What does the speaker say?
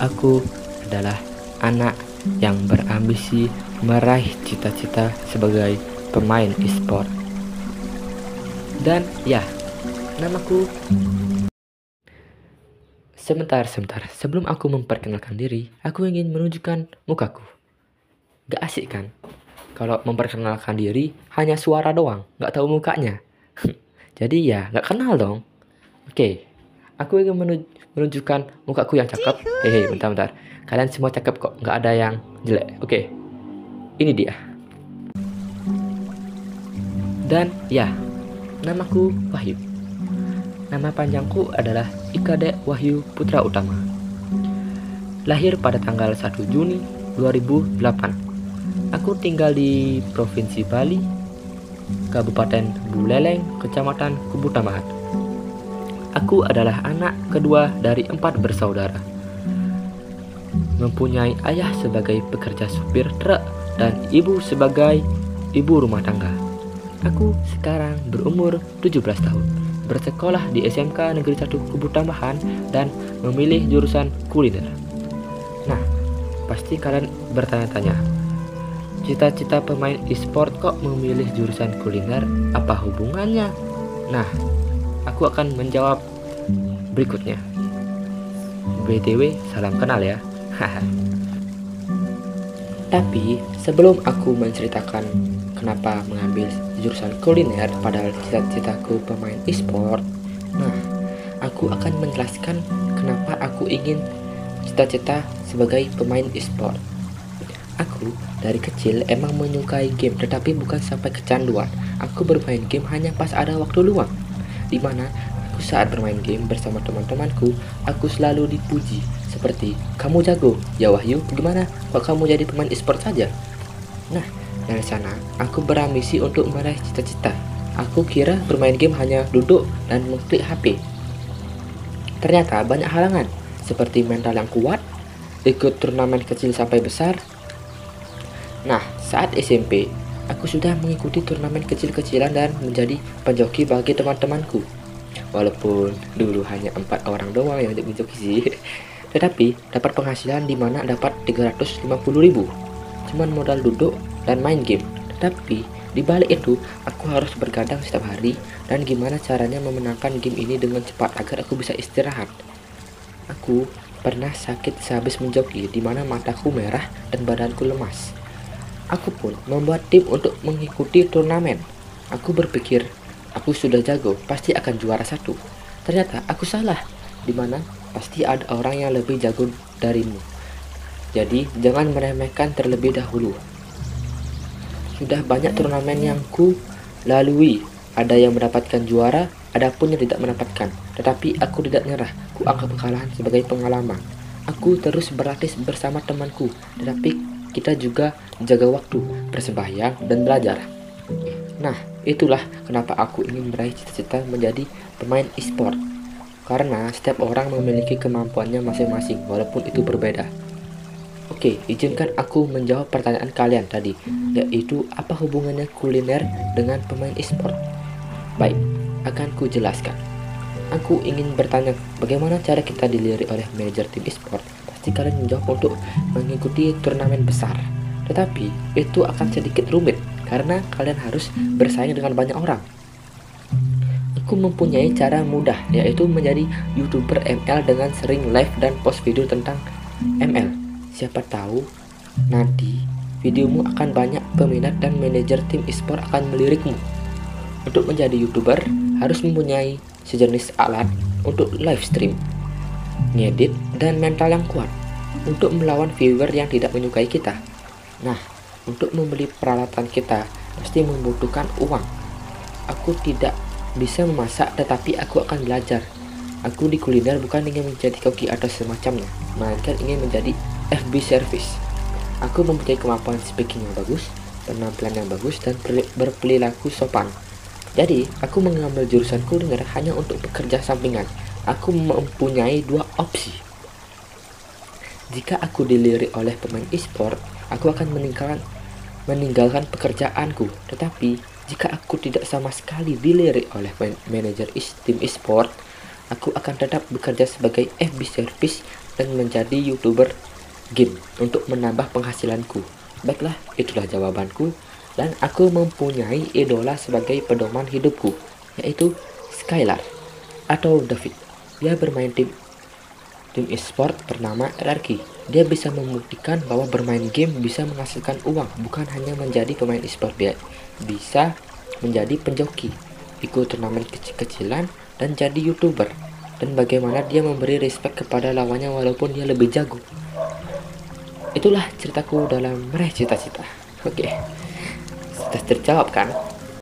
Aku adalah anak yang berambisi meraih cita-cita sebagai pemain e-sport. Dan ya, namaku... Sebentar. Sebelum aku memperkenalkan diri, aku ingin menunjukkan mukaku. Gak asik kan? Kalau memperkenalkan diri hanya suara doang, gak tahu mukanya. Jadi ya, gak kenal dong. Oke, aku ingin menunjukkan mukaku yang cakep. Hehe, bentar. Kalian semua cakep kok, gak ada yang jelek. Oke, ini dia. Dan ya, namaku Wahyu. Nama panjangku adalah Ikade Wahyu Putra Utama. Lahir pada tanggal 1 Juni 2008. Aku tinggal di Provinsi Bali, Kabupaten Buleleng, Kecamatan Kubu Tamahat. Aku adalah anak kedua dari 4 bersaudara. Mempunyai ayah sebagai pekerja supir truk dan ibu sebagai ibu rumah tangga. Aku sekarang berumur 17 tahun, bersekolah di SMK Negeri 1 Kubu Tambahan dan memilih jurusan kuliner. Nah, pasti kalian bertanya-tanya, cita-cita pemain e-sport kok memilih jurusan kuliner? Apa hubungannya? Nah, aku akan menjawab berikutnya. BTW, salam kenal ya. Tapi sebelum aku menceritakan kenapa mengambil jurusan kuliner padahal cita-citaku pemain e-sport, nah, aku akan menjelaskan kenapa aku ingin cita-cita sebagai pemain e-sport. Aku dari kecil emang menyukai game, tetapi bukan sampai kecanduan. Aku bermain game hanya pas ada waktu luang, dimana aku saat bermain game bersama teman-temanku, aku selalu dipuji seperti, kamu jago, ya Wahyu, gimana kok kamu jadi pemain e-sport saja? Nah, dari sana aku berambisi untuk meraih cita-cita. Aku kira bermain game hanya duduk dan mengklik HP. Ternyata banyak halangan, seperti mental yang kuat, ikut turnamen kecil sampai besar. Nah, saat SMP, aku sudah mengikuti turnamen kecil-kecilan dan menjadi penjoki bagi teman-temanku. Walaupun dulu hanya 4 orang doang yang menjoki sih, tetapi dapat penghasilan di mana dapat 350.000. Cuman modal duduk dan main game. Tetapi di balik itu, aku harus bergadang setiap hari dan gimana caranya memenangkan game ini dengan cepat agar aku bisa istirahat. Aku pernah sakit sehabis menjoki di mana mataku merah dan badanku lemas. Aku pun membuat tim untuk mengikuti turnamen. Aku berpikir, aku sudah jago, pasti akan juara 1. Ternyata aku salah, dimana pasti ada orang yang lebih jago darimu. Jadi jangan meremehkan terlebih dahulu. Sudah banyak turnamen yang ku lalui, ada yang mendapatkan juara, ada pun yang tidak mendapatkan. Tetapi aku tidak nyerah, ku anggap kekalahan sebagai pengalaman. Aku terus berlatih bersama temanku, tetapi kita juga menjaga waktu, bersembahyang, dan belajar. Nah, itulah kenapa aku ingin meraih cita-cita menjadi pemain e-sport. Karena setiap orang memiliki kemampuannya masing-masing, walaupun itu berbeda. Oke, izinkan aku menjawab pertanyaan kalian tadi, yaitu apa hubungannya kuliner dengan pemain e-sport? Baik, akan ku jelaskan. Aku ingin bertanya, bagaimana cara kita dilirik oleh manajer tim e-sport? Pasti kalian menjawab untuk mengikuti turnamen besar. Tetapi itu akan sedikit rumit karena kalian harus bersaing dengan banyak orang. Aku mempunyai cara mudah, yaitu menjadi YouTuber ML dengan sering live dan post video tentang ML. Siapa tahu nanti videomu akan banyak peminat dan manajer tim e-sport akan melirikmu. Untuk menjadi YouTuber harus mempunyai sejenis alat untuk live stream, ngedit, dan mental yang kuat untuk melawan viewer yang tidak menyukai kita. Nah, untuk membeli peralatan kita pasti membutuhkan uang. Aku tidak bisa memasak, tetapi aku akan belajar. Aku di kuliner bukan ingin menjadi koki atau semacamnya, melainkan ingin menjadi FB service. Aku mempunyai kemampuan speaking yang bagus, penampilan yang bagus, dan berperilaku sopan. Jadi, aku mengambil jurusan kuliner hanya untuk pekerja sampingan. Aku mempunyai 2 opsi. Jika aku dilirik oleh pemain e-sport, aku akan meninggalkan pekerjaanku. Tetapi, jika aku tidak sama sekali dilirik oleh manajer tim e-sport, aku akan tetap bekerja sebagai FB service dan menjadi YouTuber game untuk menambah penghasilanku. Baiklah, itulah jawabanku. Dan aku mempunyai idola sebagai pedoman hidupku, yaitu Skylar atau David. Dia bermain tim e-sport bernama RRQ. Dia bisa membuktikan bahwa bermain game bisa menghasilkan uang, bukan hanya menjadi pemain e-sport. Dia bisa menjadi penjoki, ikut turnamen kecil-kecilan, dan jadi YouTuber. Dan bagaimana dia memberi respect kepada lawannya walaupun dia lebih jago. Itulah ceritaku dalam meraih cita-cita. Oke, sudah terjawab kan?